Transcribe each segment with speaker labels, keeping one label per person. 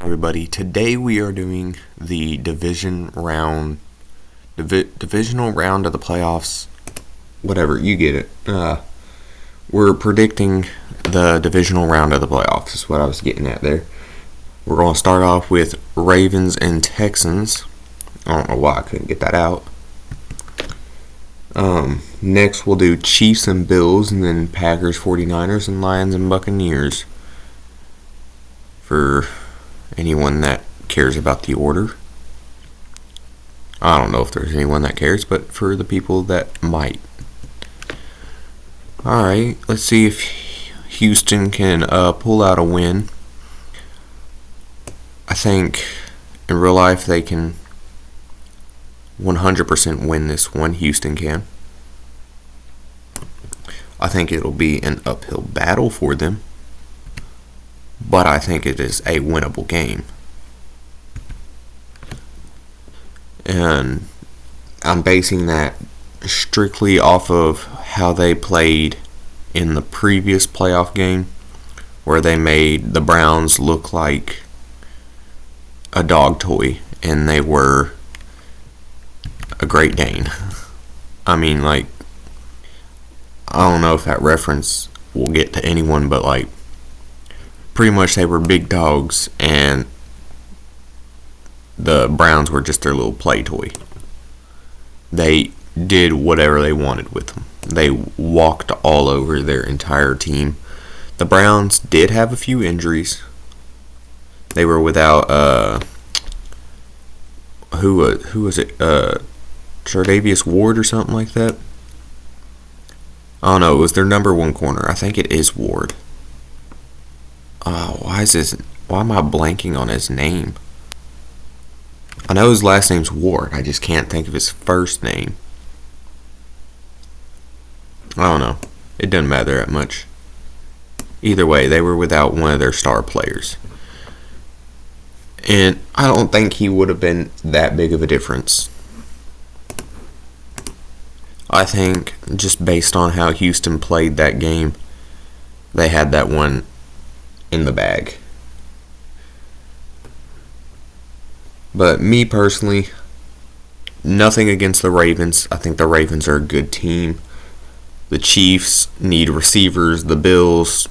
Speaker 1: Everybody, today we are doing the divisional round of the playoffs. Whatever, you get it. We're predicting the divisional round of the playoffs, is what I was getting at there. We're going to start off with Ravens and Texans. I don't know why I couldn't get that out. Next we'll do Chiefs and Bills, and then Packers, 49ers, and Lions and Buccaneers. For anyone that cares about the order. I don't know if there's anyone that cares, but for the people that might. Alright, let's see if Houston can pull out a win. I think in real life they can 100% win this one. Houston can. I think it'll be an uphill battle for them, but I think it is a winnable game. And I'm basing that strictly off of how they played in the previous playoff game, where they made the Browns look like a dog toy, and they were a Great Dane. I mean, I don't know if that reference will get to anyone, but pretty much they were big dogs, and the Browns were just their little play toy. They did whatever they wanted with them. They walked all over their entire team. The Browns did have a few injuries. They were without who was it? Tre'Davious Ward or something like that. I don't know. It was their number one corner. I think it is Ward. Why am I blanking on his name? I know his last name's Ward. I just can't think of his first name. I don't know. It doesn't matter that much. Either way, they were without one of their star players. And I don't think he would have been that big of a difference. I think just based on how Houston played that game, they had that one in the bag. But me personally, nothing against the Ravens. I think the Ravens are a good team. The Chiefs need receivers. The Bills,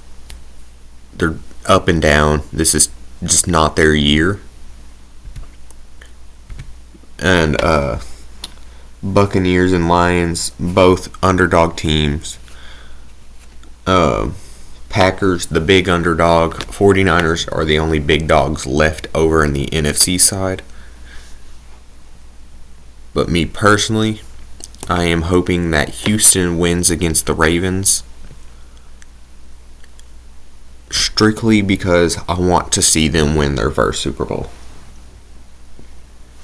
Speaker 1: they're up and down. This is just not their year. And Buccaneers and Lions, both underdog teams. Packers, the big underdog. 49ers are the only big dogs left over in the NFC side. But me personally, I am hoping that Houston wins against the Ravens. Strictly because I want to see them win their first Super Bowl.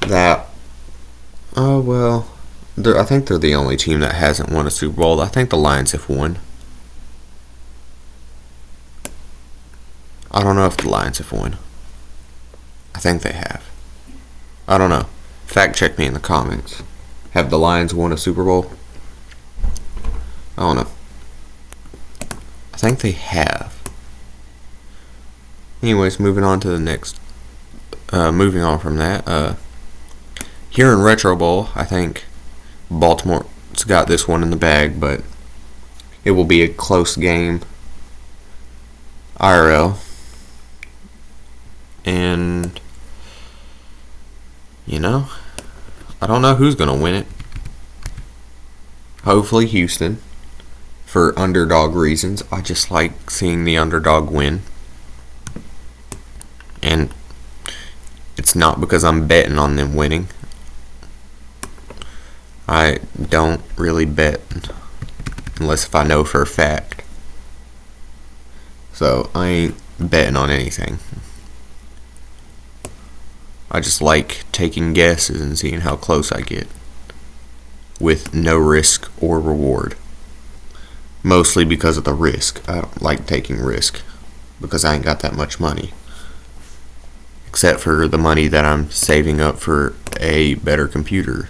Speaker 1: I think they're the only team that hasn't won a Super Bowl. I think the Lions have won. I don't know if the Lions have won. I think they have. I don't know. Fact check me in the comments. Have the Lions won a Super Bowl? I don't know. I think they have. Anyways, moving on to the next. Moving on from that. Here in Retro Bowl, I think Baltimore's got this one in the bag, but it will be a close game. IRL. And I don't know who's going to win it. Hopefully Houston, for underdog reasons. I just like seeing the underdog win. And it's not because I'm betting on them winning. I don't really bet unless if I know for a fact. So I ain't betting on anything. I just like taking guesses and seeing how close I get with no risk or reward. Mostly because of the risk. I don't like taking risk because I ain't got that much money. Except for the money that I'm saving up for a better computer,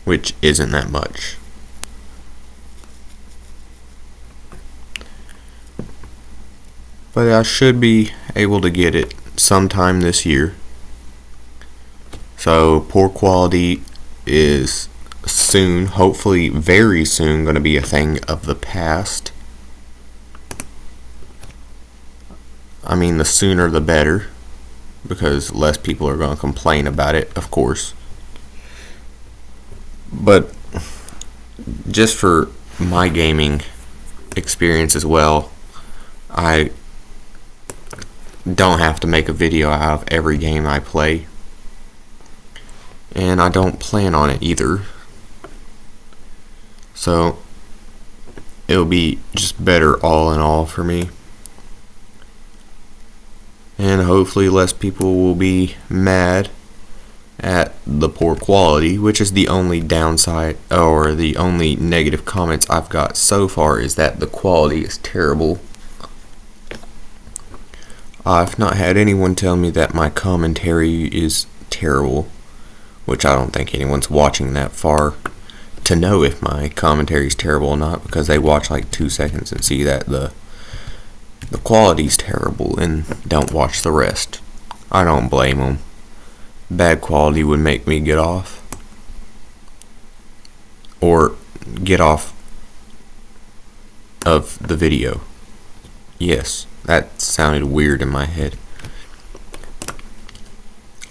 Speaker 1: which isn't that much. but I should be able to get it sometime this year. So poor quality is soon, hopefully very soon, going to be a thing of the past. I mean, the sooner the better, because less people are going to complain about it, of course. But just for my gaming experience as well, I don't have to make a video out of every game I play, and I don't plan on it either. So it'll be just better all in all for me, and hopefully less people will be mad at the poor quality, which is the only downside or the only negative comments I've got so far, is that the quality is terrible. I've not had anyone tell me that my commentary is terrible, which I don't think anyone's watching that far to know if my commentary is terrible or not, because they watch like 2 seconds and see that the quality's terrible and don't watch the rest. I don't blame them. Bad quality would make me get off, or get off of the video. Yes, that sounded weird in my head.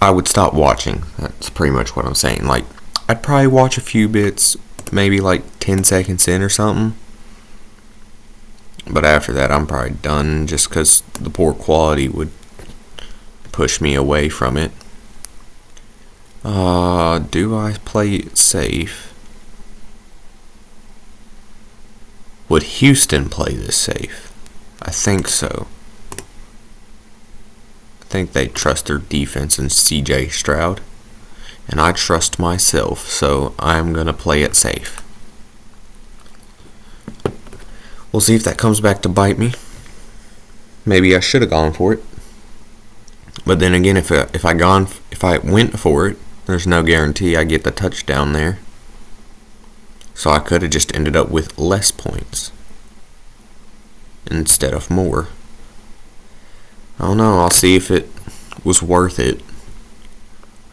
Speaker 1: I would stop watching. That's pretty much what I'm saying. Like, I'd probably watch a few bits, maybe like 10 seconds in or something, but after that I'm probably done, just because the poor quality would push me away from it. Do I play it safe? Would Houston play this safe? I think so. I think they trust their defense and CJ Stroud, and I trust myself, so I'm gonna play it safe. We'll see if that comes back to bite me. Maybe I should have gone for it, but then again, if I went for it, there's no guarantee I get the touchdown there. So I could have just ended up with less points instead of more. I don't know. I'll see if it was worth it.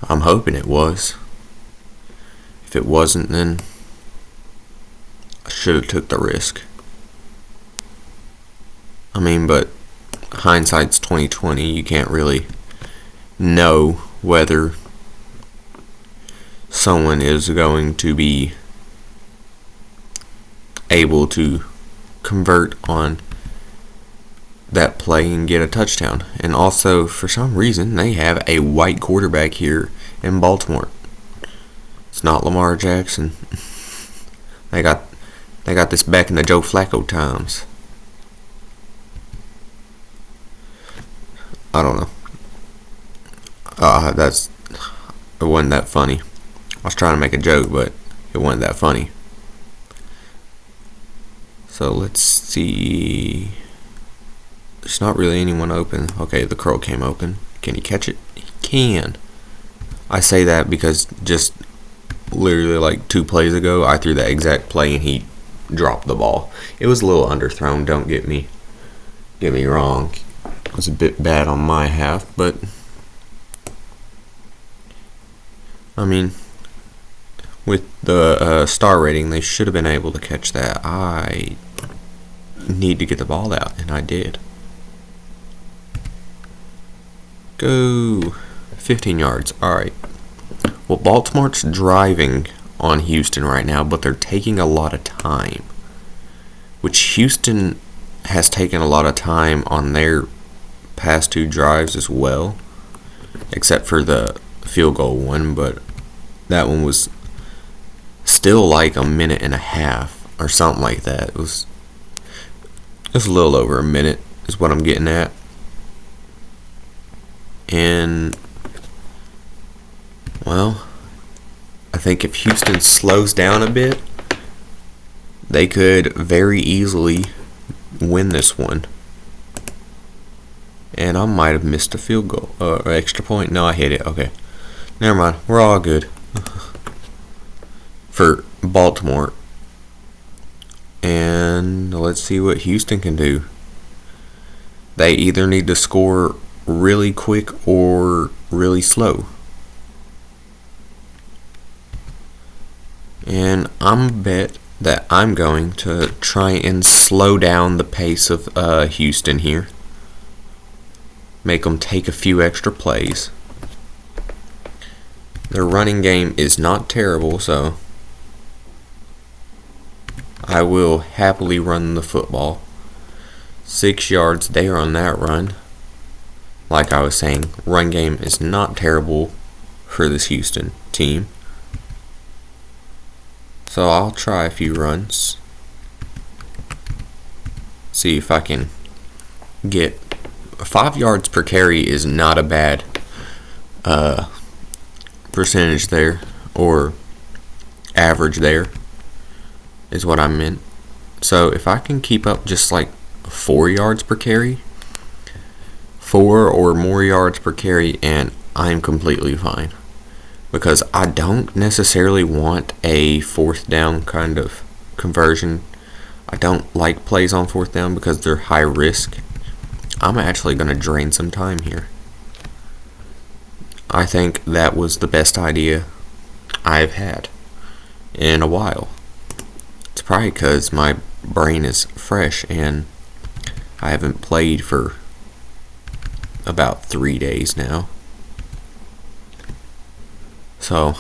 Speaker 1: I'm hoping it was. If it wasn't, then I should have took the risk. I mean, but hindsight's 20/20. You can't really know whether someone is going to be able to convert on that play and get a touchdown. And also, for some reason, they have a white quarterback here in Baltimore. It's not Lamar Jackson. They got this back in the Joe Flacco times. I don't know. It wasn't that funny. I was trying to make a joke, but it wasn't that funny. So let's see. There's not really anyone open. Okay, the curl came open. Can he catch it? He can. I say that because just literally like 2 plays ago, I threw that exact play and he dropped the ball. It was a little underthrown, don't get me wrong. It was a bit bad on my half, but I mean, with the star rating, they should have been able to catch that. I need to get the ball out, and I did. Go 15 yards. Alright. Well, Baltimore's driving on Houston right now, but they're taking a lot of time, which Houston has taken a lot of time on their past 2 drives as well, except for the field goal one, but that one was still like a minute and a half or something like that. It was a little over a minute is what I'm getting at. And well, I think if Houston slows down a bit, they could very easily win this one. And I might have missed a field goal or extra point. No, I hit it. Okay, never mind. We're all good for Baltimore. And let's see what Houston can do. They either need to score really quick or really slow. And I'm bet that I'm going to try and slow down the pace of Houston here. Make them take a few extra plays. Their running game is not terrible, so I will happily run the football. 6 yards there on that run. Like I was saying, run game is not terrible for this Houston team. So I'll try a few runs. See if I can get 5 yards per carry is not a bad percentage there, or average there is what I meant. So if I can keep up just like 4 yards per carry, 4 or more yards per carry, and I'm completely fine. Because I don't necessarily want a fourth down kind of conversion. I don't like plays on fourth down because they're high risk. I'm actually going to drain some time here. I think that was the best idea I've had in a while. It's probably because my brain is fresh and I haven't played for about 3 days now. So,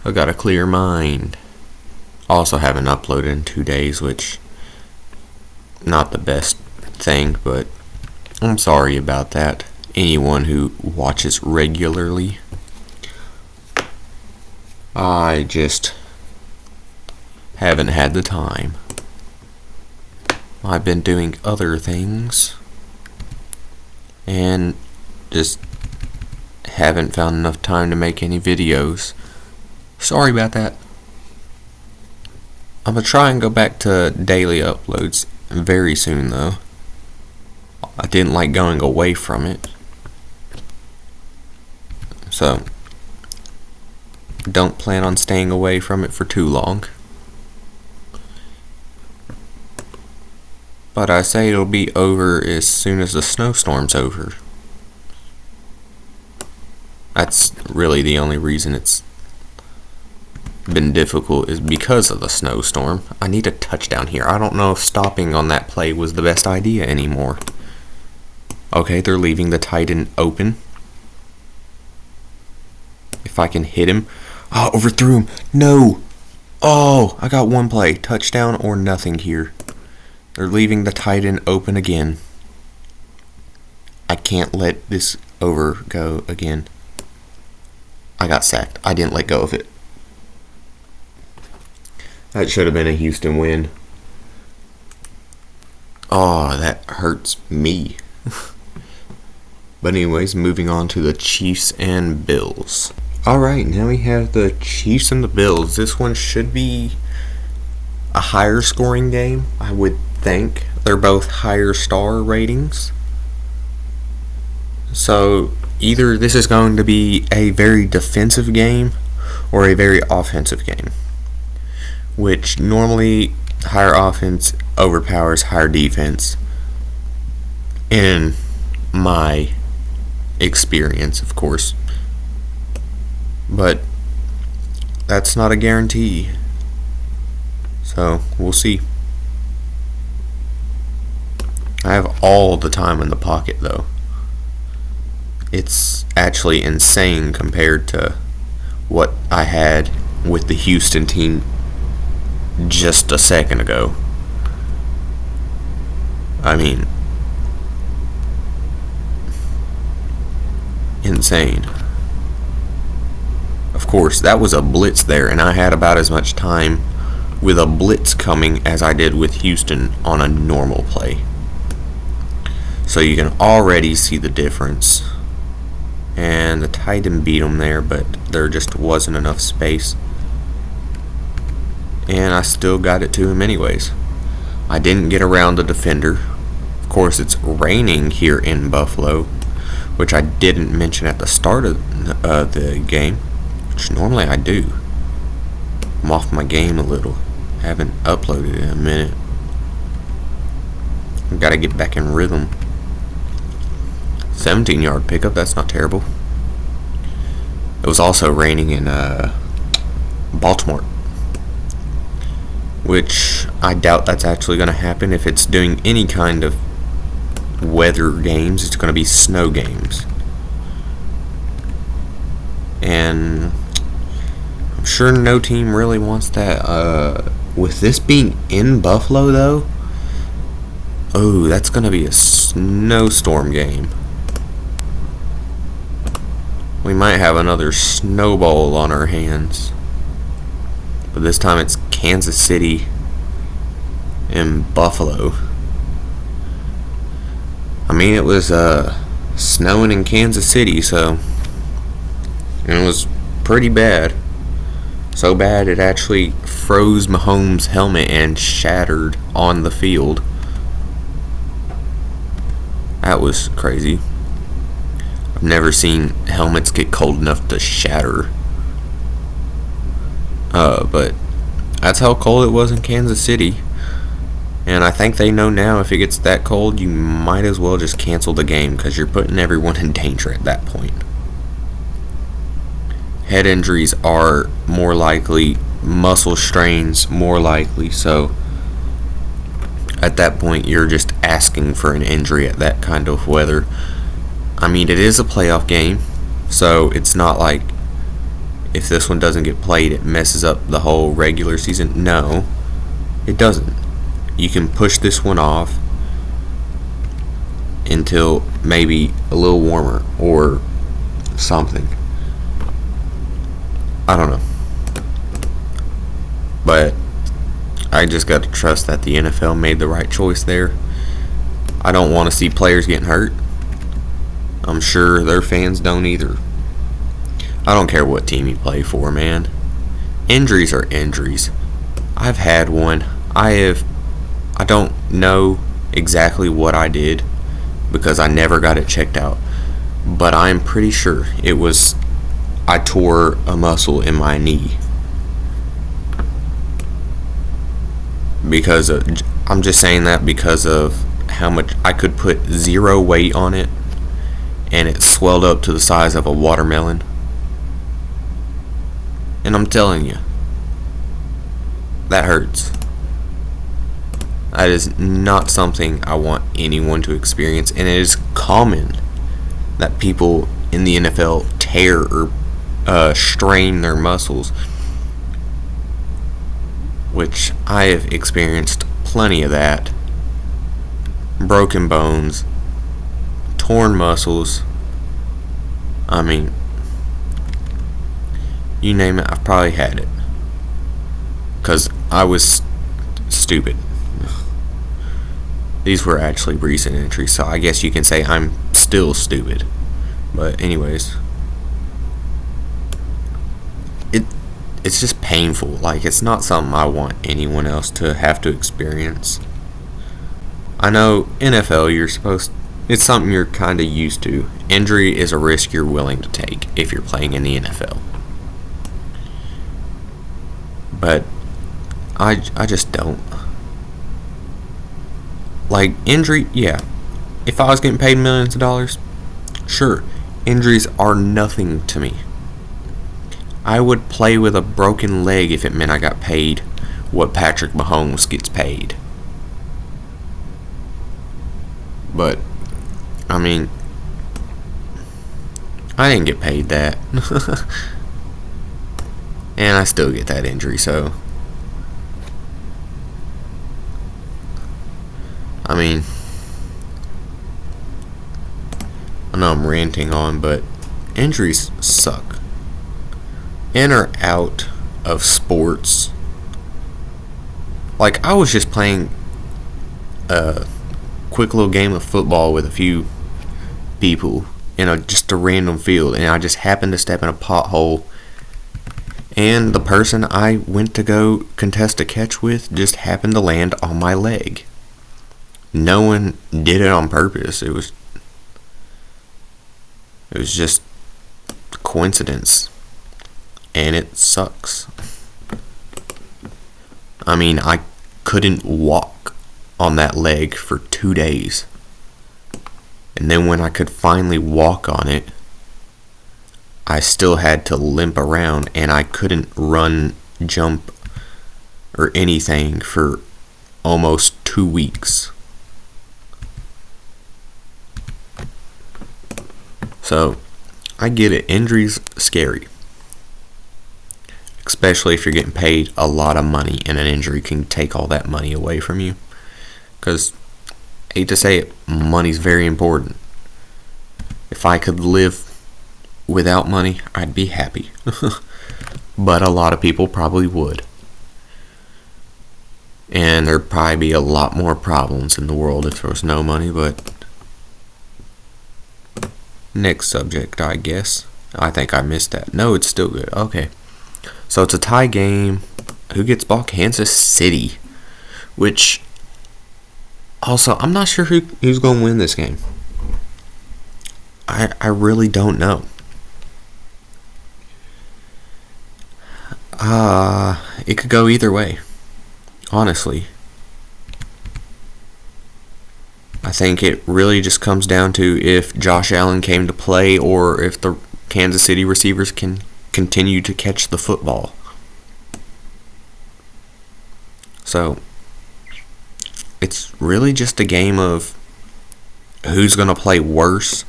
Speaker 1: I've got a clear mind. Also haven't uploaded in 2 days, which not the best thing, but I'm sorry about that. Anyone who watches regularly. I just haven't had the time. I've been doing other things and just haven't found enough time to make any videos. Sorry about that. I'm gonna try and go back to daily uploads very soon though. I didn't like going away from it. So don't plan on staying away from it for too long. But I say it'll be over as soon as the snowstorm's over. That's really the only reason it's been difficult, is because of the snowstorm. I need a touchdown here. I don't know if stopping on that play was the best idea anymore. Okay, they're leaving the tight end open. If I can hit him. Oh, overthrew him. No. Oh, I got one play. Touchdown or nothing here. They're leaving the tight end open again. I can't let this over go again. I got sacked. I didn't let go of it. That should have been a Houston win. Oh, that hurts me. But anyways, moving on to the Chiefs and Bills. Alright, now we have the Chiefs and the Bills. This one should be a higher scoring game, I would think. They're both higher star ratings. So either this is going to be a very defensive game or a very offensive game, which normally higher offense overpowers higher defense in my experience, of course. But that's not a guarantee. So we'll see. I have all the time in the pocket though. It's actually insane compared to what I had with the Houston team just a second ago. I mean, insane. Of course, that was a blitz there, and I had about as much time with a blitz coming as I did with Houston on a normal play. So you can already see the difference. And the tight end beat them there, but there just wasn't enough space. And I still got it to him anyways. I didn't get around the defender. Of course, it's raining here in Buffalo, which I didn't mention at the start of the game, which normally I do. I'm off my game a little. Haven't uploaded in a minute. Got to get back in rhythm. 17-yard pickup, that's not terrible. It was also raining in Baltimore, which I doubt that's actually going to happen. If it's doing any kind of weather games, it's going to be snow games. And I'm sure no team really wants that. With this being in Buffalo, though, oh, that's going to be a snowstorm game. We might have another snowball on our hands. But this time it's Kansas City and Buffalo. I mean, it was snowing in Kansas City, so... And it was pretty bad. So bad it actually froze Mahomes' helmet and shattered on the field. That was crazy. I've never seen helmets get cold enough to shatter. But that's how cold it was in Kansas City. And I think they know now if it gets that cold, you might as well just cancel the game because you're putting everyone in danger at that point. Head injuries are more likely, muscle strains more likely, so at that point you're just asking for an injury at that kind of weather. I mean, it is a playoff game, so it's not like if this one doesn't get played, it messes up the whole regular season. No, it doesn't. You can push this one off until maybe a little warmer or something. I don't know. But I just got to trust that the NFL made the right choice there. I don't want to see players getting hurt. I'm sure their fans don't either. I don't care what team you play for, man. Injuries are injuries. I've had one. I don't know exactly what I did because I never got it checked out. But I'm pretty sure it was I tore a muscle in my knee. Because I'm just saying that because of how much I could put zero weight on it and it swelled up to the size of a watermelon. And I'm telling you, that hurts. That is not something I want anyone to experience, and it is common that people in the NFL tear or strain their muscles, which I have experienced plenty of that. Broken bones, torn muscles. I mean, you name it, I've probably had it. Because I was stupid. These were actually recent entries, so I guess you can say I'm still stupid. But anyways, it's just painful. Like, it's not something I want anyone else to have to experience. I know NFL, it's something you're kind of used to. Injury is a risk you're willing to take if you're playing in the NFL. But I just don't. Like, injury, yeah. If I was getting paid millions of dollars, sure. Injuries are nothing to me. I would play with a broken leg if it meant I got paid what Patrick Mahomes gets paid. But, I mean, I didn't get paid that. And I still get that injury, so. I mean, I know I'm ranting on, but injuries suck. In or out of sports. Like, I was just playing a quick little game of football with a few people in just a random field, and I just happened to step in a pothole, and the person I went to go contest a catch with just happened to land on my leg. No one did it on purpose. It was just coincidence. And it sucks. I mean, I couldn't walk on that leg for 2 days. And then when I could finally walk on it, I still had to limp around, and I couldn't run, jump, or anything for almost 2 weeks. So, I get it. Injuries scary. Especially if you're getting paid a lot of money and an injury can take all that money away from you. Because, hate to say it, money's very important. If I could live without money, I'd be happy. But a lot of people probably would. And there'd probably be a lot more problems in the world if there was no money, but next subject, I guess. I think I missed that. No, it's still good. Okay. So it's a tie game. Who gets ball? Kansas City. Which, also, I'm not sure who's going to win this game. I really don't know. It could go either way. Honestly. I think it really just comes down to if Josh Allen came to play or if the Kansas City receivers can continue to catch the football. So, it's really just a game of who's going to play worse,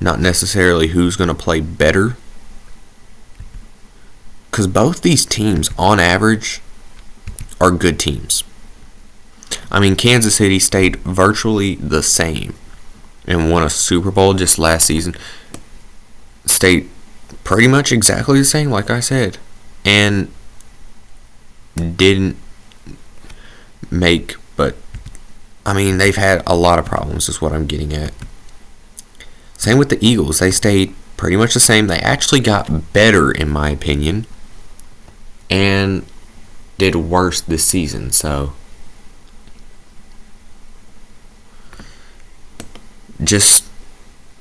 Speaker 1: not necessarily who's going to play better. Because both these teams, on average, are good teams. I mean, Kansas City stayed virtually the same and won a Super Bowl just last season. Stayed pretty much exactly the same, like I said. And didn't make, but, I mean, they've had a lot of problems is what I'm getting at. Same with the Eagles. They stayed pretty much the same. They actually got better, in my opinion, and did worse this season, so just,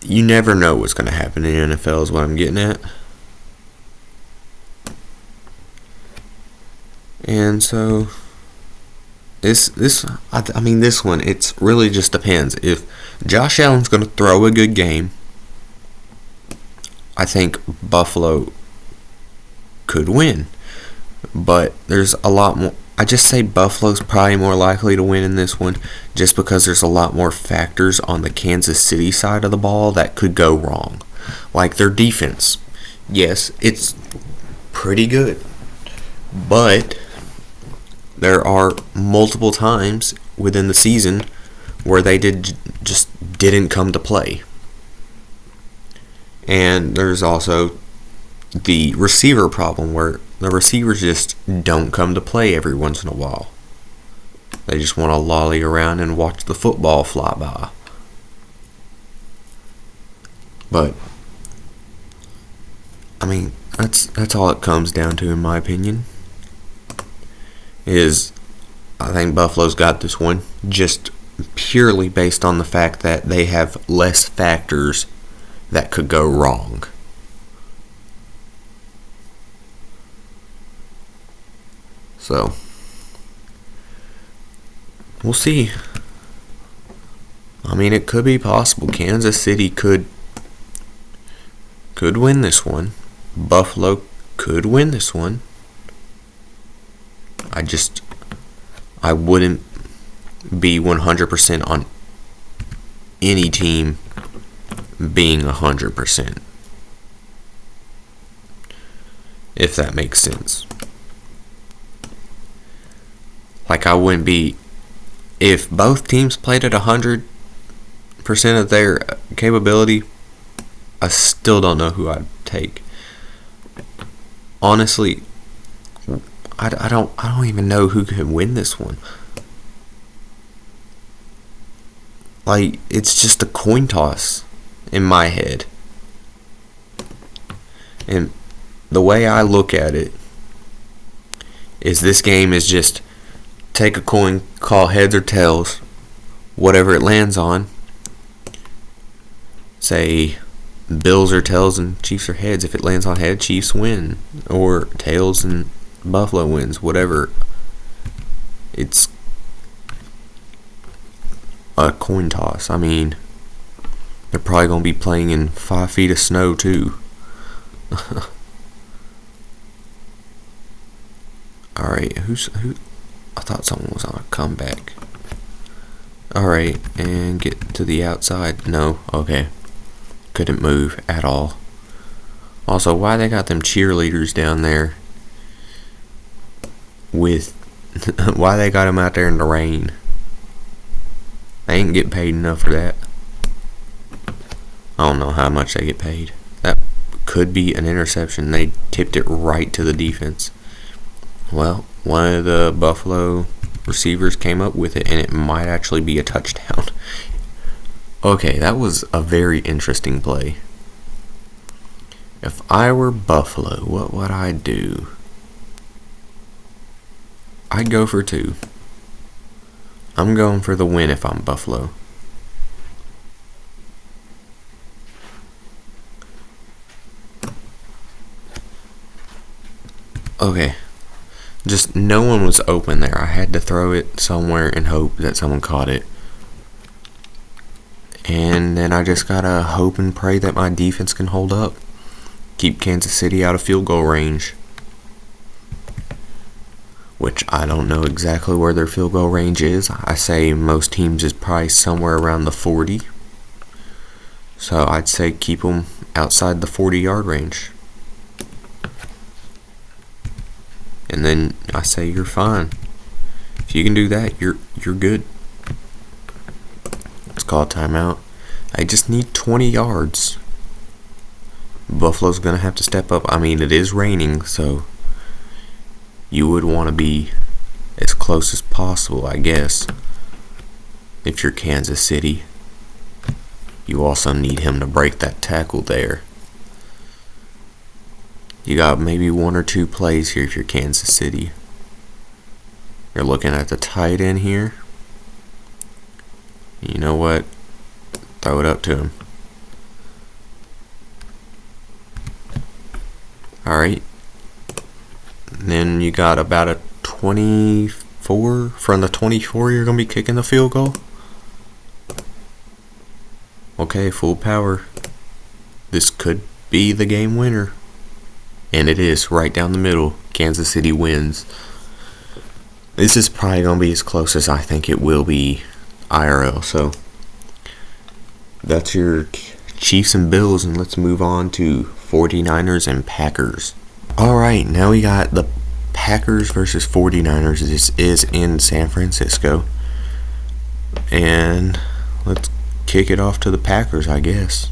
Speaker 1: you never know what's going to happen in the NFL is what I'm getting at. And so this one, it's really just depends. If Josh Allen's going to throw a good game, I think Buffalo could win. But there's a lot more. I just say Buffalo's probably more likely to win in this one just because there's a lot more factors on the Kansas City side of the ball that could go wrong. Like their defense. Yes, it's pretty good. But there are multiple times within the season where they just didn't come to play. And there's also the receiver problem where the receivers just don't come to play every once in a while. They just want to lolly around and watch the football fly by. But, I mean, that's all it comes down to, in my opinion. Is I think Buffalo's got this one just purely based on the fact that they have less factors that could go wrong. So, we'll see. I mean, it could be possible. Kansas City could win this one. Buffalo could win this one. I wouldn't be 100% on any team being 100%. If that makes sense. Like, I wouldn't be, if both teams played at 100% of their capability, I still don't know who I'd take. Honestly, I don't even know who could win this one. Like, it's just a coin toss in my head. And the way I look at it is this game is just take a coin, call heads or tails, whatever it lands on. Say Bills or tails and Chiefs are heads. If it lands on head, Chiefs win. Or tails and Buffalo wins. Whatever. It's a coin toss. I mean, they're probably going to be playing in 5 feet of snow too. Alright, who? I thought someone was on a comeback. Alright, and get to the outside. No, okay. Couldn't move at all. Also, why they got them cheerleaders down there with... why they got them out there in the rain? They ain't get paid enough for that. I don't know how much they get paid. That could be an interception. They tipped it right to the defense. Well, one of the Buffalo receivers came up with it, and it might actually be a touchdown. Okay, that was a very interesting play. If I were Buffalo, what would I do? I'd go for 2. I'm going for the win if I'm Buffalo. Okay. Just no one was open there. I had to throw it somewhere and hope that someone caught it. And then I just gotta hope and pray that my defense can hold up. Keep Kansas City out of field goal range. Which I don't know exactly where their field goal range is. I say most teams is probably somewhere around the 40. So I'd say keep them outside the 40-yard range. And then I say you're fine. If you can do that, you're good. Let's call a timeout. I just need 20 yards. Buffalo's gonna have to step up. I mean, it is raining, so you would want to be as close as possible, I guess. If you're Kansas City, you also need him to break that tackle there. You got maybe 1 or 2 plays here if you're Kansas City. You're looking at the tight end here. You know what? Throw it up to him. Alright. Then you got about a 24. From the 24, you're going to be kicking the field goal. Okay, full power. This could be the game winner. And it is, right down the middle. Kansas City wins. This is probably going to be as close as I think it will be IRL. So, that's your Chiefs and Bills. And let's move on to 49ers and Packers. Alright, now we got the Packers versus 49ers. This is in San Francisco. And let's kick it off to the Packers, I guess.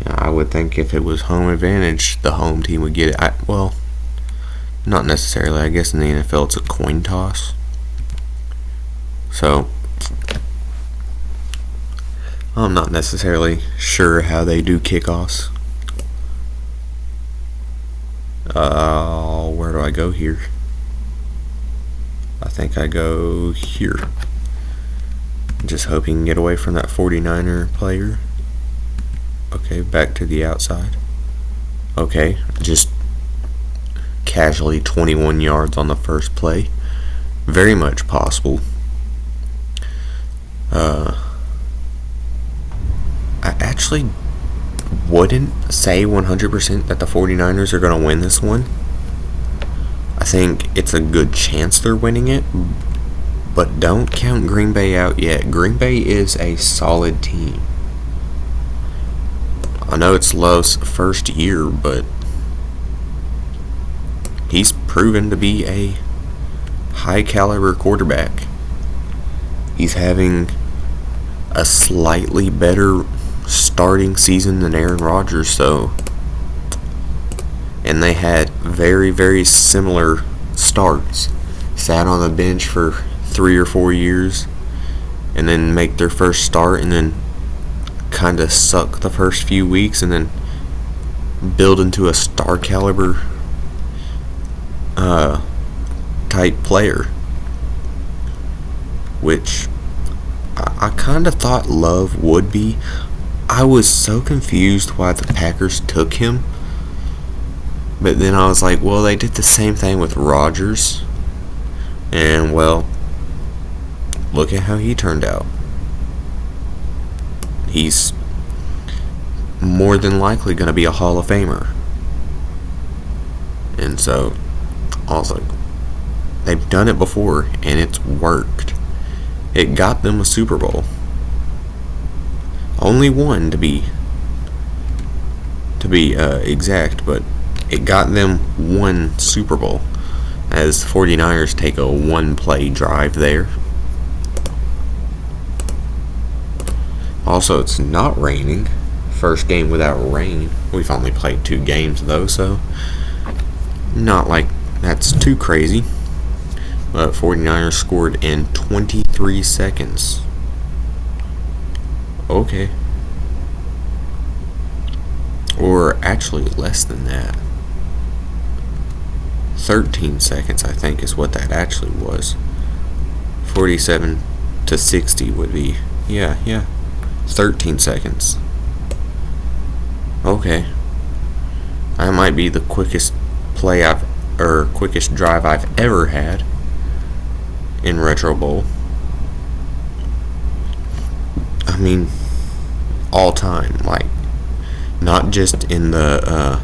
Speaker 1: I would think if it was home advantage, the home team would get it. Well, not necessarily. I guess in the NFL it's a coin toss. So, I'm not necessarily sure how they do kickoffs. Where do I go here? I think I go here. Just hoping to get away from that 49er player. Okay, back to the outside. Okay, just casually 21 yards on the first play. Very much possible. I actually wouldn't say 100% that the 49ers are going to win this one. I think it's a good chance they're winning it, but don't count Green Bay out yet. Green Bay is a solid team. I know it's Love's first year, but he's proven to be a high caliber quarterback. He's having a slightly better starting season than Aaron Rodgers, so, and they had very, very similar starts. Sat on the bench for 3 or 4 years and then make their first start and then kind of suck the first few weeks and then build into a star caliber type player, which I kind of thought Love would be. I was so confused why the Packers took him, but then I was like, well, they did the same thing with Rodgers, and well, look at how he turned out. He's more than likely going to be a Hall of Famer. And so, I was like, they've done it before, and it's worked. It got them a Super Bowl. Only one to be exact, but it got them one Super Bowl, as the 49ers take a one-play drive there. Also, it's not raining. First game without rain. We've only played 2 games though, so not like that's too crazy. But 49ers scored in 23 seconds. Okay. Or actually less than that. 13 seconds, I think, is what that actually was. 47 to 60 would be, yeah. 13 seconds. Okay. That might be the quickest quickest drive I've ever had in Retro Bowl. I mean, all time, like, not just in the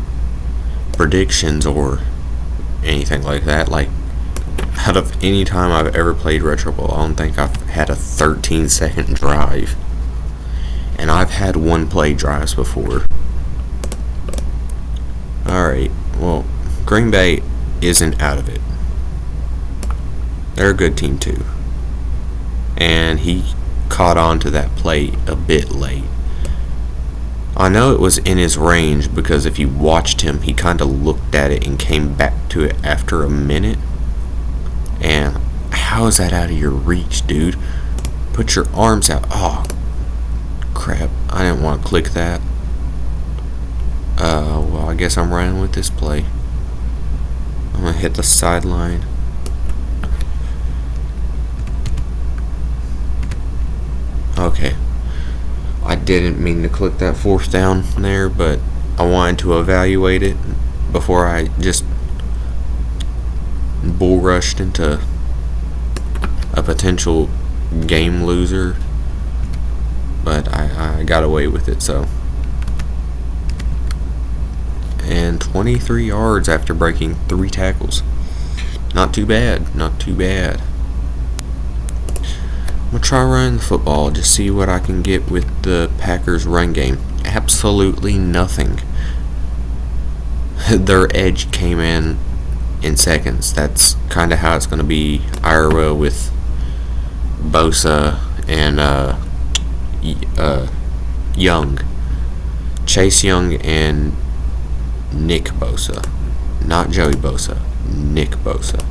Speaker 1: predictions or anything like that. Like, out of any time I've ever played Retro Bowl, I don't think I've had a 13-second drive. And I've had one-play drives before. Alright, well, Green Bay isn't out of it. They're a good team too. And he caught on to that play a bit late. I know it was in his range because if you watched him, he kind of looked at it and came back to it after a minute. And how is that out of your reach, dude? Put your arms out. Oh, crap. I didn't want to click that. Well, I guess I'm running with this play. I'm going to hit the sideline. Okay. I didn't mean to click that 4th down there, but I wanted to evaluate it before I just bull rushed into a potential game loser. But I got away with it, so. And 23 yards after breaking 3 tackles. Not too bad, not too bad. I'm going to try running the football, just see what I can get with the Packers' run game. Absolutely nothing. Their edge came in seconds. That's kind of how it's going to be Iowa with Bosa and Young. Chase Young and Nick Bosa. Not Joey Bosa. Nick Bosa.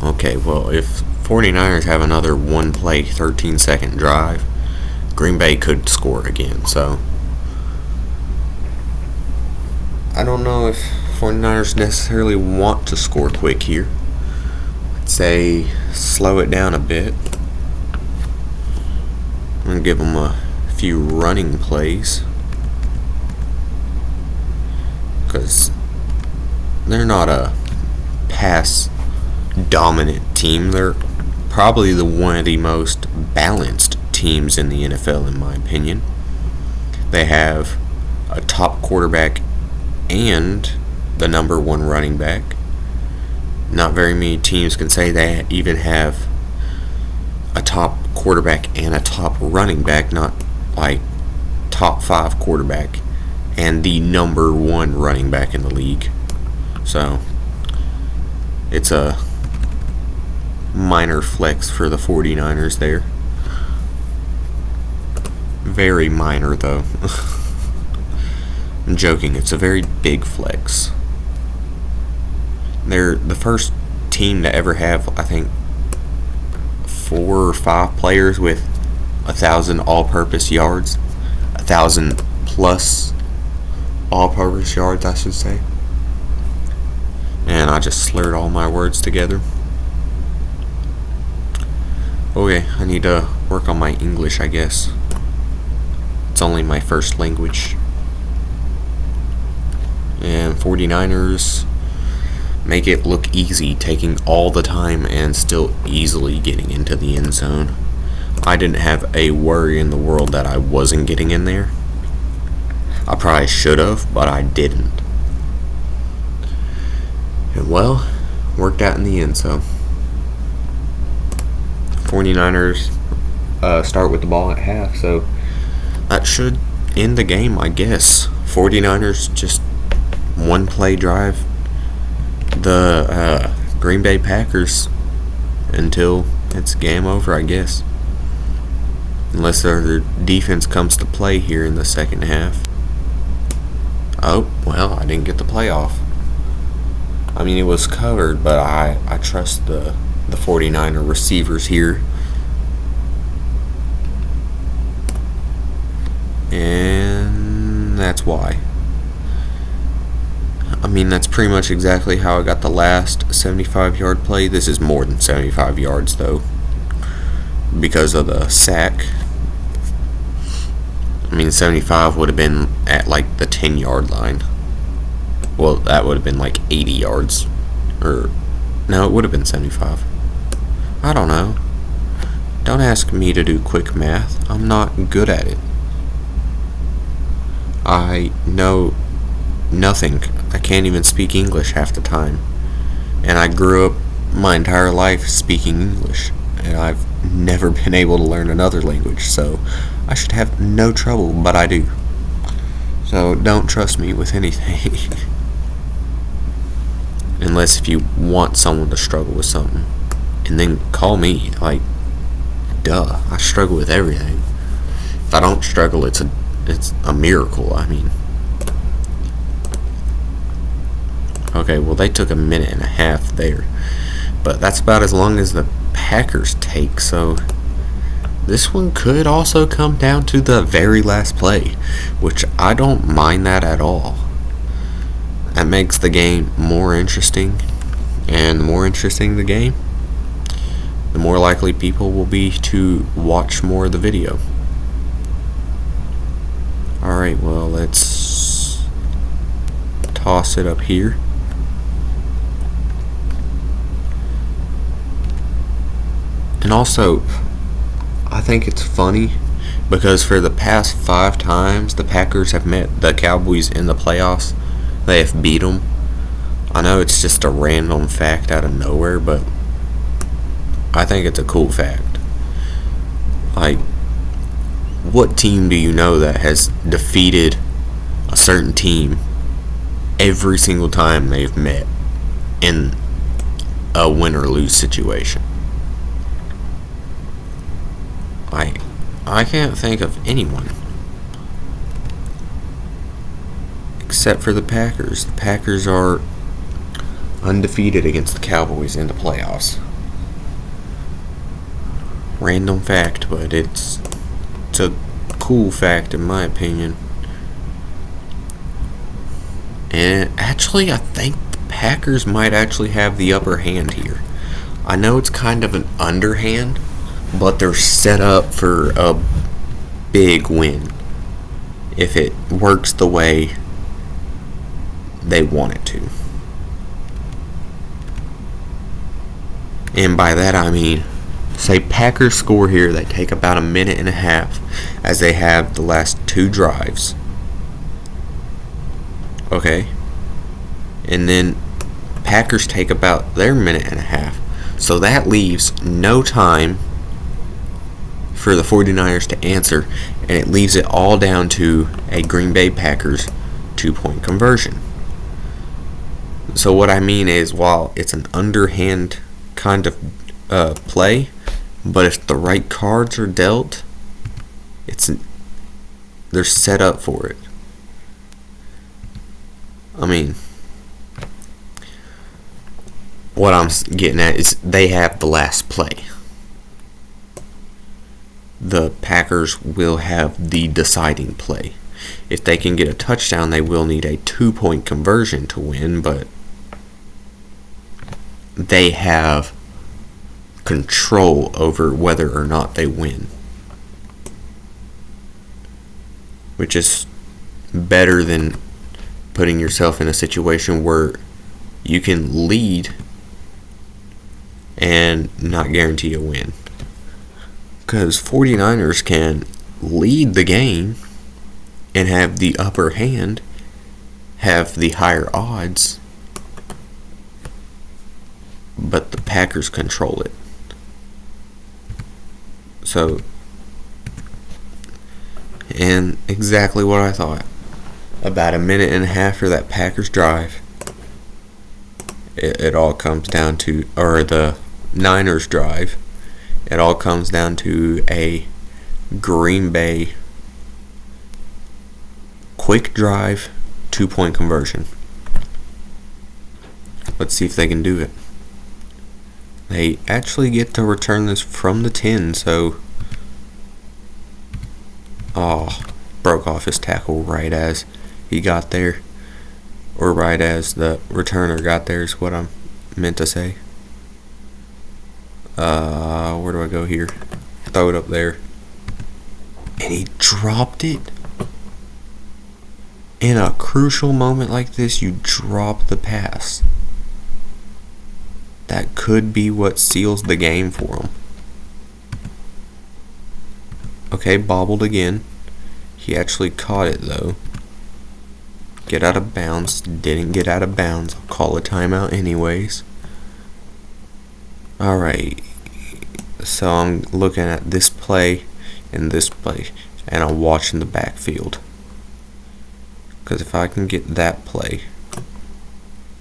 Speaker 1: Okay, well, if 49ers have another one-play, 13-second drive, Green Bay could score again, so I don't know if 49ers necessarily want to score quick here. I'd say slow it down a bit. I'm going to give them a few running plays because they're not a pass dominant team. They're probably one of the most balanced teams in the NFL, in my opinion. They have a top quarterback and the number 1 running back. Not very many teams can say they even have a top quarterback and a top running back, not like top 5 quarterback and the number 1 running back in the league. So it's a minor flex for the 49ers there. Very minor, though. I'm joking. It's a very big flex. They're the first team to ever have, I think, 4 or 5 players with 1,000 all-purpose yards. 1,000 plus all-purpose yards, I should say. And I just slurred all my words together. Okay, I need to work on my English, I guess. It's only my first language. And 49ers make it look easy, taking all the time and still easily getting into the end zone. I didn't have a worry in the world that I wasn't getting in there. I probably should have, but I didn't. And well, worked out in the end, so 49ers start with the ball at half, so that should end the game, I guess. 49ers just one play drive the Green Bay Packers until it's game over, I guess. Unless their defense comes to play here in the second half. Oh, well, I didn't get the play off. I mean, it was covered, but I trust the 49er receivers here. And that's why. I mean, that's pretty much exactly how I got the last 75-yard play. This is more than 75 yards, though, because of the sack. I mean, 75 would have been at, like, the 10-yard line. Well, that would have been, like, 80 yards. Or, no, it would have been 75. I don't know. Don't ask me to do quick math. I'm not good at it. I know nothing. I can't even speak English half the time. And I grew up my entire life speaking English. And I've never been able to learn another language. So I should have no trouble, but I do. So don't trust me with anything. Unless if you want someone to struggle with something. And then call me. Like, duh. I struggle with everything. If I don't struggle, it's a miracle. I mean, okay, well, they took a minute and a half there, but that's about as long as the Packers take, so this one could also come down to the very last play, which I don't mind that at all. That makes the game more interesting, and the more interesting the game, the more likely people will be to watch more of the video. Alright, well, let's toss it up here. And also, I think it's funny because for the past 5 times the Packers have met the Cowboys in the playoffs, they have beat them. I know it's just a random fact out of nowhere, but I think it's a cool fact. Like, what team do you know that has defeated a certain team every single time they've met in a win or lose situation? I can't think of anyone except for the Packers. The Packers are undefeated against the Cowboys in the playoffs. Random fact, but it's a cool fact in my opinion. And actually, I think the Packers might actually have the upper hand here. I know it's kind of an underhand, but they're set up for a big win if it works the way they want it to. And by that I mean, say Packers score here, they take about a minute and a half as they have the last 2 drives. Okay? And then Packers take about their minute and a half. So that leaves no time for the 49ers to answer, and it leaves it all down to a Green Bay Packers 2-point conversion. So what I mean is, while it's an underhand kind of play, but if the right cards are dealt, they're set up for it. I mean, what I'm getting at is they have the last play. The Packers will have the deciding play. If they can get a touchdown, they will need a 2-point conversion to win, but they have control over whether or not they win, which is better than putting yourself in a situation where you can lead and not guarantee a win. Because 49ers can lead the game and have the upper hand, have the higher odds, but the Packers control it. So, and exactly what I thought. About a minute and a half after that Packers drive, it all comes down to, or the Niners drive, it all comes down to a Green Bay quick drive 2-point conversion. Let's see if they can do it. They actually get to return this from the 10, so broke off his tackle right as he got there, or right as the returner got there is what I'm meant to say. Where do I go here? Throw it up there. And he dropped it. In a crucial moment like this, you drop the pass. That could be what seals the game for him. Okay, bobbled again. He actually caught it though. Get out of bounds. Didn't get out of bounds. I'll call a timeout anyways. Alright. So I'm looking at this play and this play, and I'm watching the backfield. Because if I can get that play.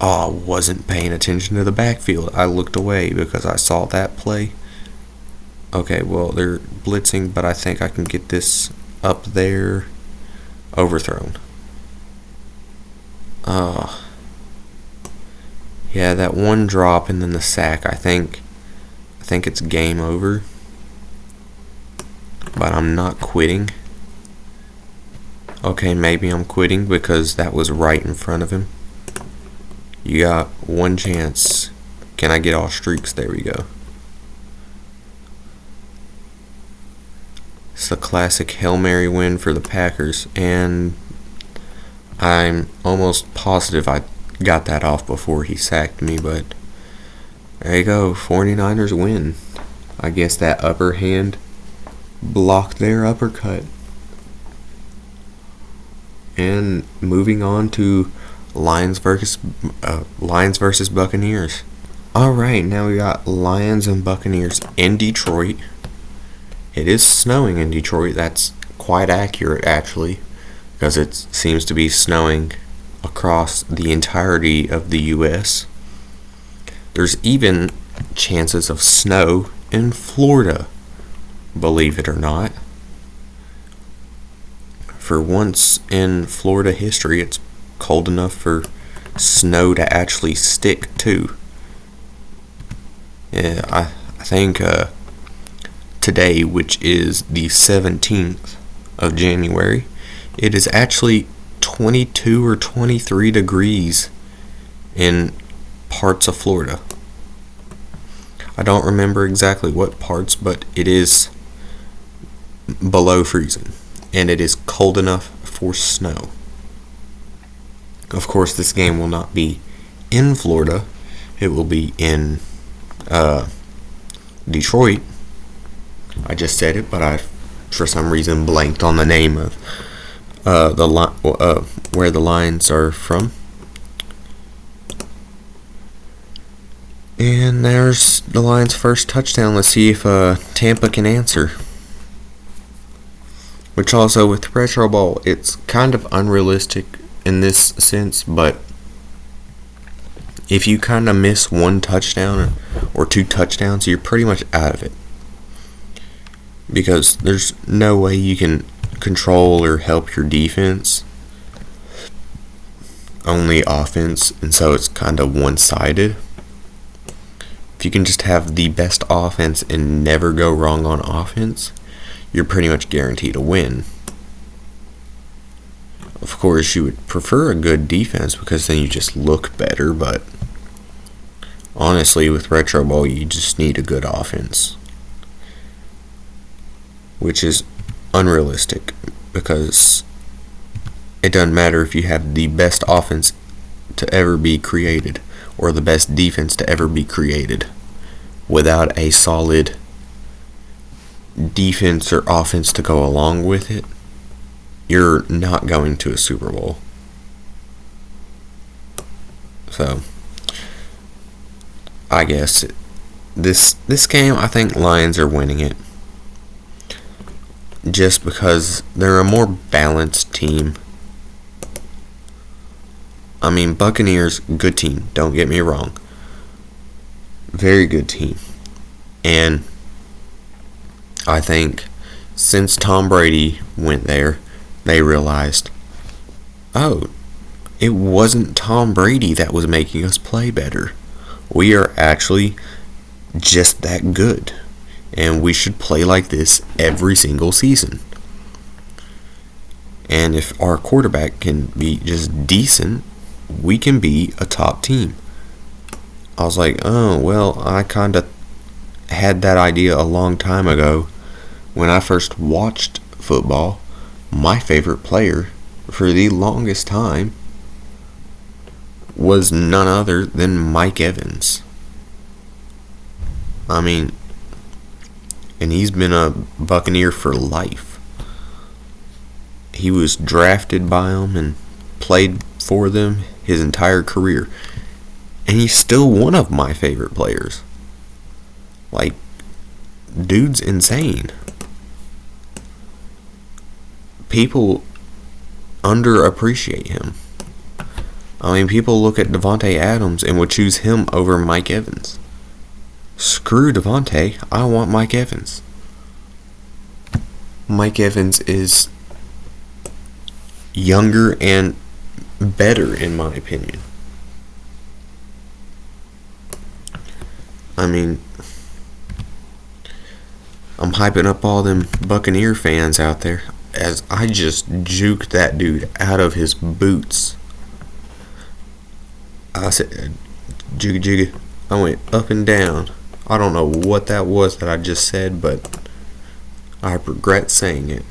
Speaker 1: I wasn't paying attention to the backfield. I looked away because I saw that play. Okay, well, they're blitzing, but I think I can get this up there. Overthrown. Yeah, that one drop and then the sack, I think it's game over. But I'm not quitting. Okay, maybe I'm quitting because that was right in front of him. You got one chance. Can I get all streaks? There we go. It's the classic Hail Mary win for the Packers, and I'm almost positive I got that off before he sacked me, but there you go. 49ers win. I guess that upper hand blocked their uppercut. And moving on to Lions versus Buccaneers. Alright, now we got Lions and Buccaneers in Detroit. It is snowing in Detroit. That's quite accurate, actually, because it seems to be snowing across the entirety of the U.S. There's even chances of snow in Florida, believe it or not. For once in Florida history, it's cold enough for snow to actually stick too. Yeah, I think today, which is the 17th of January, it is actually 22 or 23 degrees in parts of Florida. I don't remember exactly what parts, but it is below freezing, and it is cold enough for snow. Of course, this game will not be in Florida. It will be in Detroit. I just said it, but I, for some reason, blanked on the name of where the Lions are from. And there's the Lions' first touchdown. Let's see if Tampa can answer. Which also, with Retro Bowl, it's kind of unrealistic in this sense, but if you kind of miss one touchdown or two touchdowns, you're pretty much out of it. Because there's no way you can control or help your defense. Only offense, and so it's kind of one-sided. If you can just have the best offense and never go wrong on offense, you're pretty much guaranteed to win. Of course, you would prefer a good defense because then you just look better, but honestly, with Retro Bowl, you just need a good offense. Which is unrealistic because it doesn't matter if you have the best offense to ever be created. or the best defense to ever be created. Without a solid defense or offense to go along with it, you're not going to a Super Bowl. So, I guess this game, I think Lions are winning it. Just because they're a more balanced team. I mean, Buccaneers, good team, don't get me wrong. Very good team. And I think since Tom Brady went there, they realized, oh, it wasn't Tom Brady that was making us play better. We are actually just that good. And we should play like this every single season. And if our quarterback can be just decent, we can be a top team. I was like, oh, well, I kind of had that idea a long time ago. When I first watched football, my favorite player for the longest time was none other than Mike Evans. I mean, and he's been a Buccaneer for life. He was drafted by them and played for them his entire career. And he's still one of my favorite players. Like, dude's insane. People underappreciate him. I mean, people look at Devontae Adams and would choose him over Mike Evans. Screw Devontae, I want Mike Evans. Mike Evans is younger and better, in my opinion. I mean, I'm hyping up all them Buccaneer fans out there as I just juked that dude out of his boots. I said, jigga jigga. I went up and down. I don't know what that was that I just said, but I regret saying it.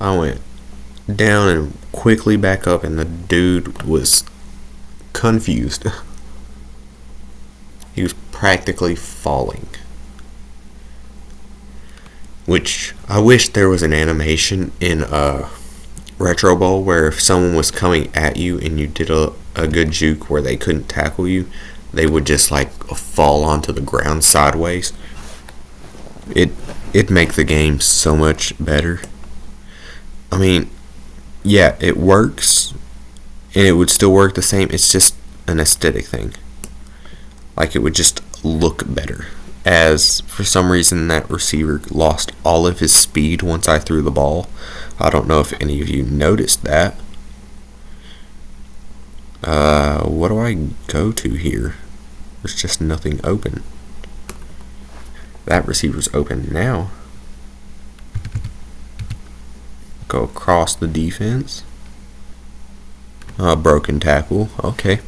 Speaker 1: I went down and quickly back up, and the dude was confused. He was practically falling. Which, I wish there was an animation in Retro Bowl where if someone was coming at you and you did a good juke where they couldn't tackle you, they would just like fall onto the ground sideways. It'd make the game so much better. I mean, yeah, it works, and it would still work the same. It's just an aesthetic thing. Like, it would just look better. As for some reason that receiver lost all of his speed once I threw the ball. I don't know if any of you noticed that. What do I go to here? There's just nothing open. That receiver's open now. Go across the defense. Broken tackle. Okay.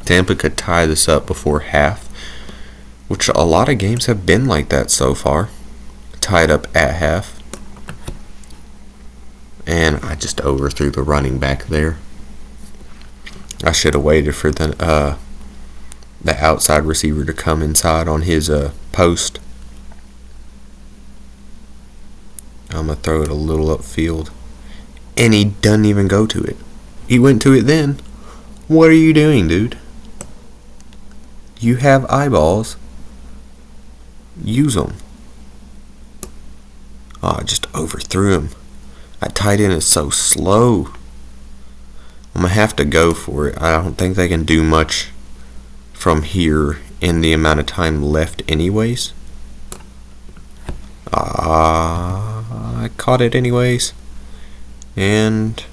Speaker 1: Tampa could tie this up before half, which a lot of games have been like that so far. Tied up at half. And I just overthrew the running back there. I should have waited for the outside receiver to come inside on his post. I'm going to throw it a little upfield. And he doesn't even go to it. He went to it then. What are you doing, dude? You have eyeballs. Use them. Oh, I just overthrew him. That tight end is so slow. I'm going to have to go for it. I don't think they can do much from here in the amount of time left anyways. I caught it anyways. And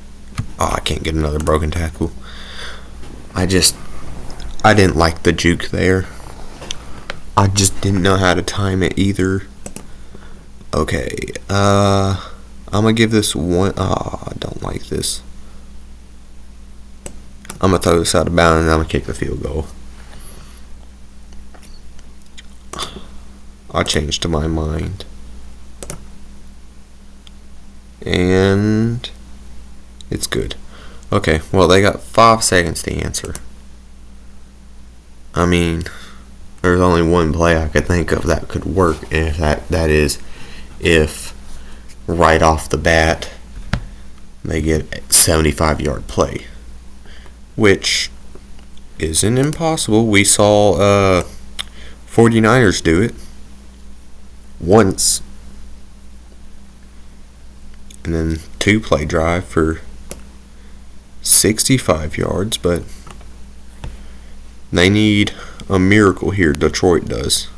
Speaker 1: I can't get another broken tackle. I didn't like the juke there. I just didn't know how to time it either. Okay, I'm gonna give this one. I don't like this. I'm gonna throw this out of bounds and I'm gonna kick the field goal. I changed to my mind. And it's good. Okay, well, they got 5 seconds to answer. I mean, there's only one play I could think of that could work, and that is if right off the bat they get a 75-yard play, which isn't impossible. We saw 49ers do it once, and then 2-play drive for 65 yards, but they need a miracle here, Detroit does,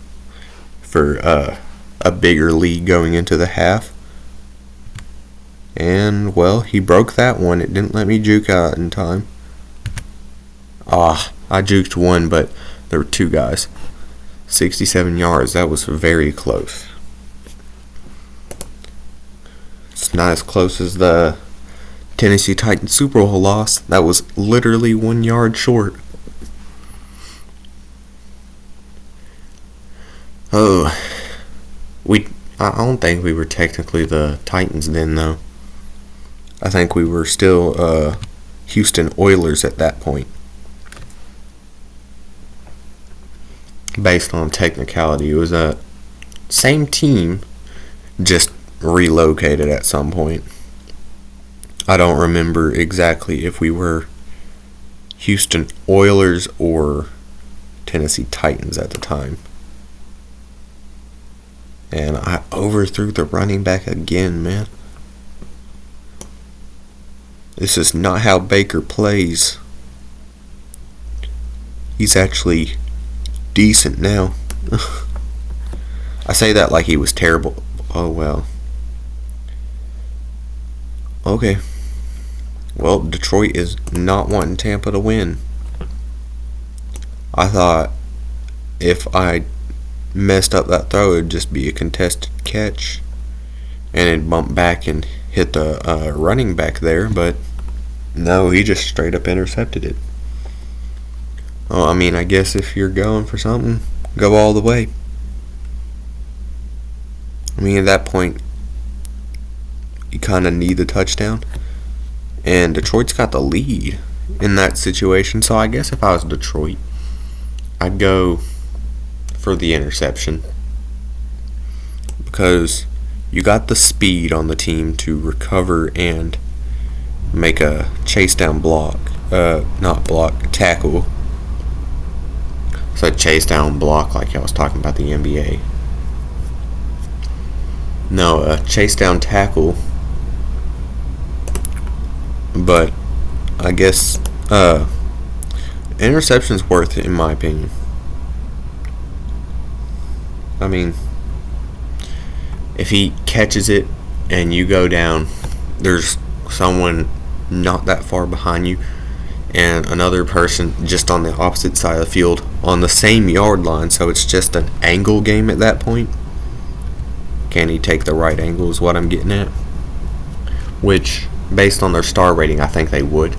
Speaker 1: for a bigger lead going into the half. And, well, he broke that one. It didn't let me juke out in time. I juked one, but there were 2 guys. 67 yards. That was very close. It's not as close as the Tennessee Titans Super Bowl loss. That was literally 1 yard short. I don't think we were technically the Titans then, though. I think we were still Houston Oilers at that point. Based on technicality, it was a same team, just relocated at some point. I don't remember exactly if we were Houston Oilers or Tennessee Titans at the time. And I overthrew the running back again, man. This is not how Baker plays. He's actually decent now. I say that like he was terrible. Oh, well. Okay. Well, Detroit is not wanting Tampa to win. I thought if I messed up that throw, it would just be a contested catch, and it'd bump back and hit the running back there, but no, he just straight up intercepted it. Well, I mean, I guess if you're going for something, go all the way. I mean, at that point, you kind of need the touchdown, and Detroit's got the lead in that situation, so I guess if I was Detroit, I'd go for the interception, because you got the speed on the team to recover and make a chase down tackle. So chase down block like I was talking about the NBA. No, a chase down tackle. But I guess interception's worth it in my opinion. I mean, if he catches it and you go down, there's someone not that far behind you and another person just on the opposite side of the field on the same yard line, so it's just an angle game at that point. Can he take the right angle is what I'm getting at. Which, based on their star rating, I think they would.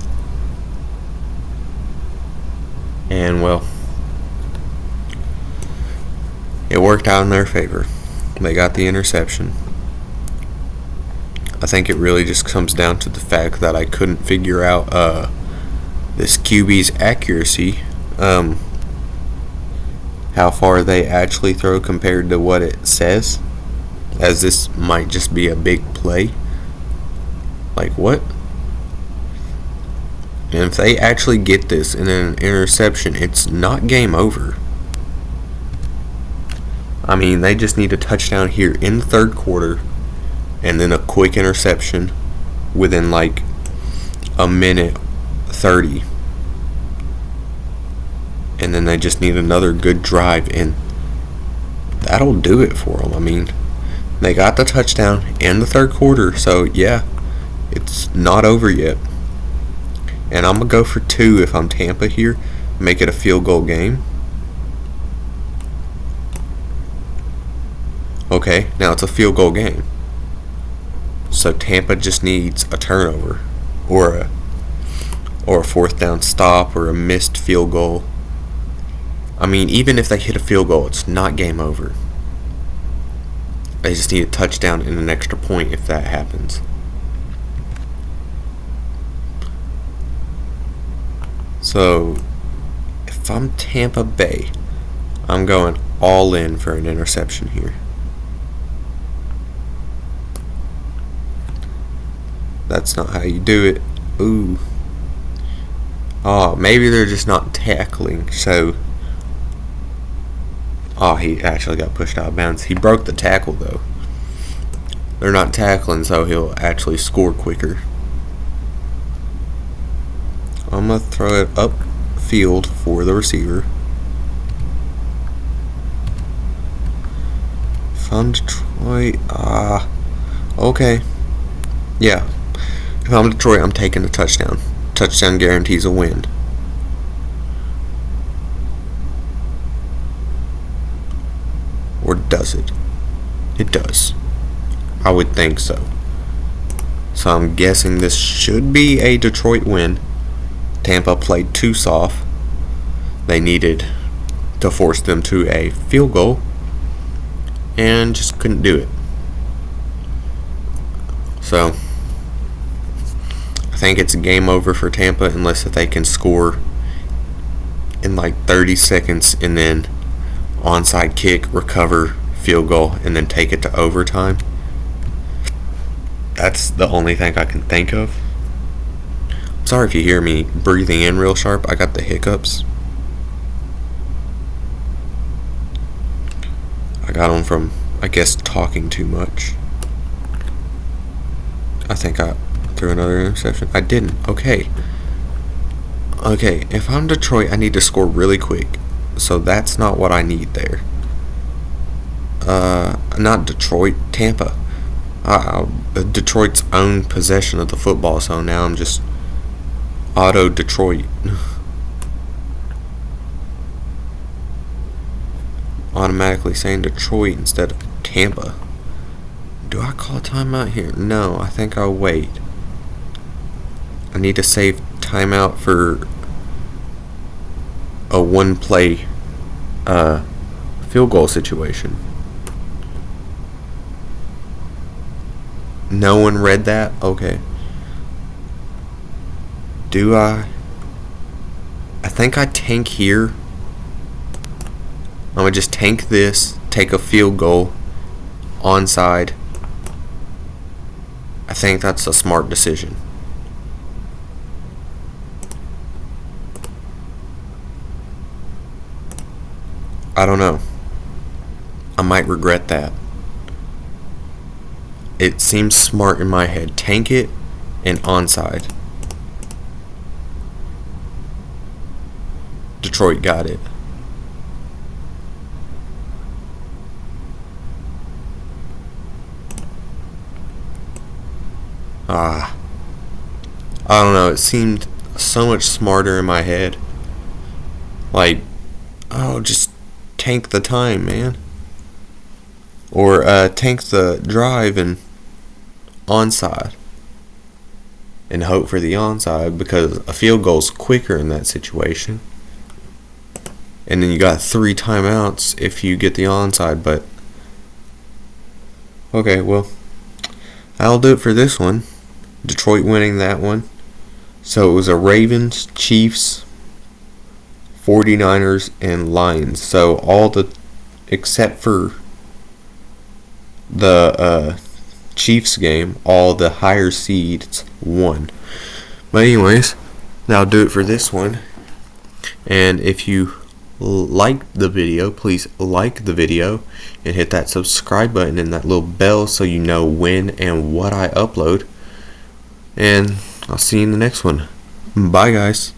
Speaker 1: And, well, it worked out in their favor. They got the interception. I think it really just comes down to the fact that I couldn't figure out this QB's accuracy, how far they actually throw compared to what it says, as this might just be a big play. Like, what? And if they actually get this in an interception, it's not game over. I mean, they just need a touchdown here in the third quarter and then a quick interception within like a minute 30. And then they just need another good drive, and that'll do it for them. I mean, they got the touchdown in the third quarter, so yeah, it's not over yet. And I'm going to go for 2 if I'm Tampa here, make it a field goal game. Okay, now it's a field goal game. So Tampa just needs a turnover or a fourth down stop or a missed field goal. I mean, even if they hit a field goal, it's not game over. They just need a touchdown and an extra point if that happens. So, if if I'm Tampa Bay, I'm going all in for an interception here. That's not how you do it. Ooh. Oh, maybe they're just not tackling, so... Oh, he actually got pushed out of bounds. He broke the tackle, though. They're not tackling, so he'll actually score quicker. I'm going to throw it upfield for the receiver. If I'm Detroit, okay. Yeah. If I'm Detroit, I'm taking a touchdown. Touchdown guarantees a win. Or does it? It does. I would think so. So I'm guessing this should be a Detroit win. Tampa played too soft. They needed to force them to a field goal and just couldn't do it. So I think it's a game over for Tampa unless they can score in like 30 seconds and then onside kick, recover, field goal, and then take it to overtime. That's the only thing I can think of. I'm sorry if you hear me breathing in real sharp. I got the hiccups. I got them from, I guess, talking too much. I think I threw another interception. I didn't. Okay, if I'm Detroit, I need to score really quick. So that's not what I need there. Not Detroit, Tampa. Detroit's own possession of the football, so now I'm just auto Detroit. Automatically saying Detroit instead of Tampa. Do I call a timeout here? No, I think I'll wait. I need to save timeout for a one-play field goal situation. No one read that? Okay. Do I? I think I tank here. I'm going to just tank this, take a field goal, onside. I think that's a smart decision. I don't know. I might regret that. It seems smart in my head. Tank it and onside. Detroit got it. I don't know. It seemed so much smarter in my head. Like, oh, just tank the time, man. Or tank the drive and onside. And hope for the onside, because a field goal's quicker in that situation. And then you got 3 timeouts if you get the onside, but okay, well, I'll do it for this one. Detroit winning that one. So it was a Ravens, Chiefs, 49ers, and Lions. So all the, except for the Chiefs game, all the higher seeds won. But anyways, that'll do it for this one. And if you liked the video, please like the video and hit that subscribe button and that little bell so you know when and what I upload. And I'll see you in the next one. Bye, guys.